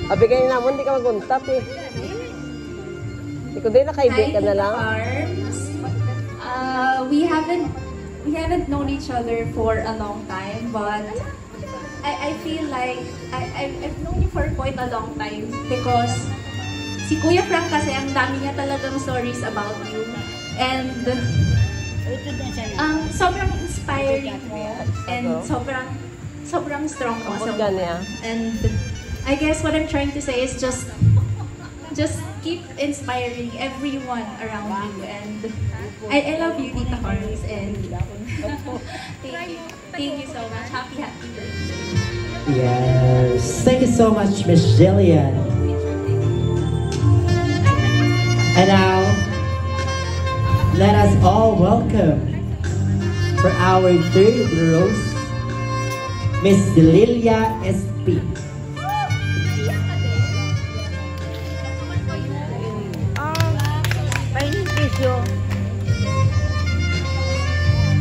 Abi kayo naman, hindi ka maguntap eh. Hindi ko din nakaibig ka na lang. We haven't known each other for a long time, but I feel like I've known you for quite a long time because si Kuya Frank kasi ang dami niya talagang stories about you. And sobrang inspiring mo and sobrang strong mo sa mga. And I guess what I'm trying to say is just keep inspiring everyone around you. And I love you, Tita Carlos, and thank you so much. Happy birthday. Yes, thank you so much, Miss Jillian. And now, let us all welcome for our third rose, Miss Lilia SP.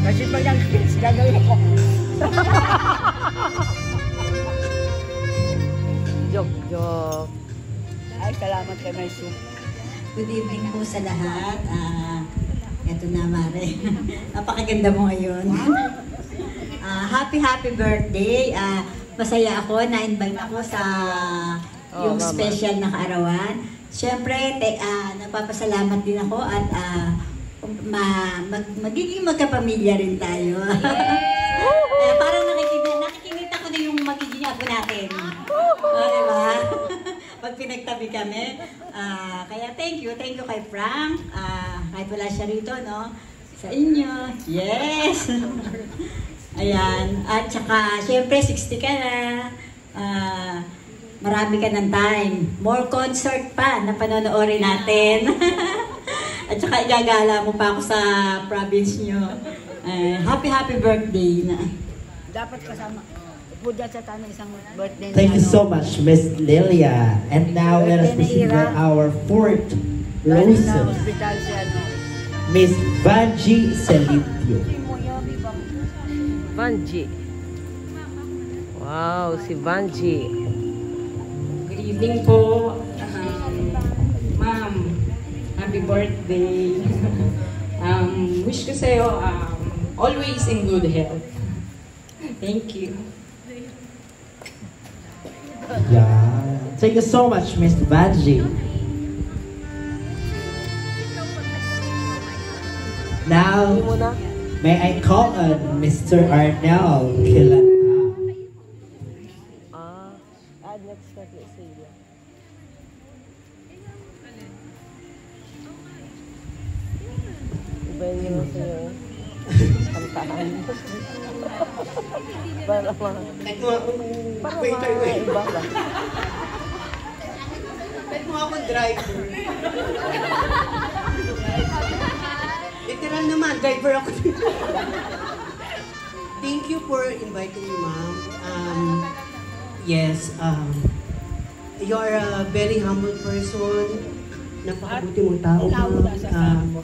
Kasi pag nag-kiss, gagawin ako. Joke. Ay, salamat kay Maisu. Good evening po sa lahat. Ito na, Mare. Napakaganda mo ngayon. Happy birthday. Masaya ako, na-invite ako sa yung special na kaarawan. Siyempre, napapasalamat din ako at magiging magkapamilya rin tayo. Parang nakikita ko na yung magiging apo natin. Diba? Pag pinagtabi kami. Kaya thank you kay Frank. Kahit wala siya rito, no? Sa inyo. Yes! Ayan. At saka, syempre, 60 ka na. Marami ka ng time. More concert pa na panonoorin natin. At saka igagala mo pa ako sa province nyo. Happy birthday na. Dapat kasama. Pudya sa tanong isang birthday. Thank you so much, Miss Lilia. And now let us proceed with our fourth roses, Miss Vanji Celitio. Vanji. Wow, si Vanji. Good evening po. Ma'am, happy birthday. Wish ko sa'yo always in good health. Thank you. Yeah. Thank you so much, Miss Vanji. Now, may I call on Mr. Arnel Kilata. Next na siya. Ibayin nyo lang sa'yo. Kantaan. Para mga iba ba? Pwede mo akong driver. Literal naman, driver ako. Thank you for inviting me, ma'am. Yes, you're a very humble person. Napakabuti mong tao, ma'am.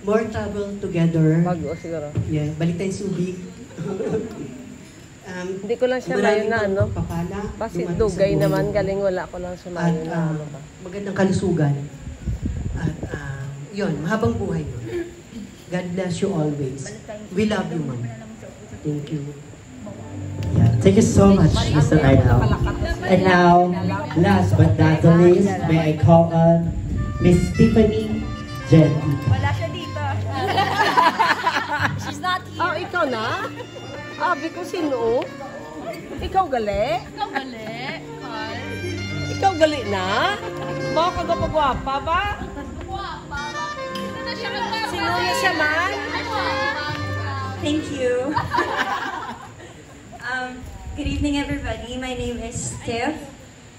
More travel together. Bago siguro. Yeah, balik tayong Subic. Hindi ko lang siya mayo na ano. Kasi dugay naman, galing wala ko lang siya mayo na ano ba. Magandang kalusugan. At yun, mahabang buhay mo. God bless you always. We love you, ma'am. Thank you. Yeah, thank you so much, Mr. Arnel. And now, last but not the least, may I call on Miss Tiffany Gentica. Wala siya dito. She's not here. Oh, ikaw na? Abi ko sino? Ikaw gali? Ikaw gali? Ikaw gali na? Baka kapagwapa ba? Guwapa. Sino na siya man? Thank you. Good evening, everybody. My name is Tiff.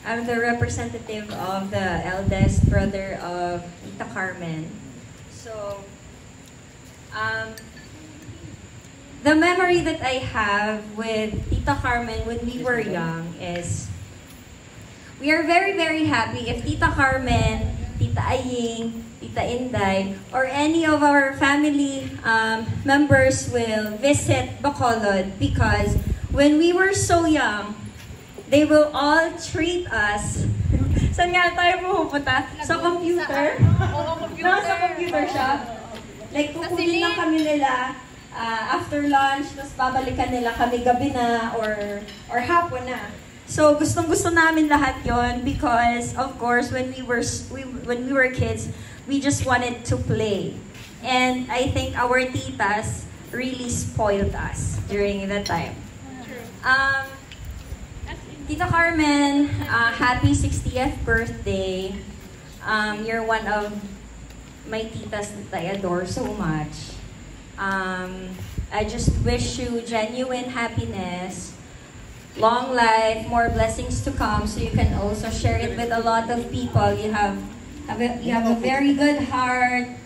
I'm the representative of the eldest brother of Tita Carmen. So, the memory that I have with Tita Carmen when we were young is we are very, very happy if Tita Carmen, Tita Aying, Tita Inday, or any of our family members will visit Bacolod because when we were so young, they will all treat us. Saan nga tayo pupunta? Sa computer? Sa computer shop. Like, kukunin na kami nila after lunch, tapos babalikan nila kami gabi na or hapon na. So, gustong-gusto namin lahat yon because, of course, when we were kids, we just wanted to play. And I think our titas really spoiled us during that time. Tita Carmen, happy 60th birthday. You're one of my titas that I adore so much. I just wish you genuine happiness, long life, more blessings to come, so you can also share it with a lot of people. You have a very good heart.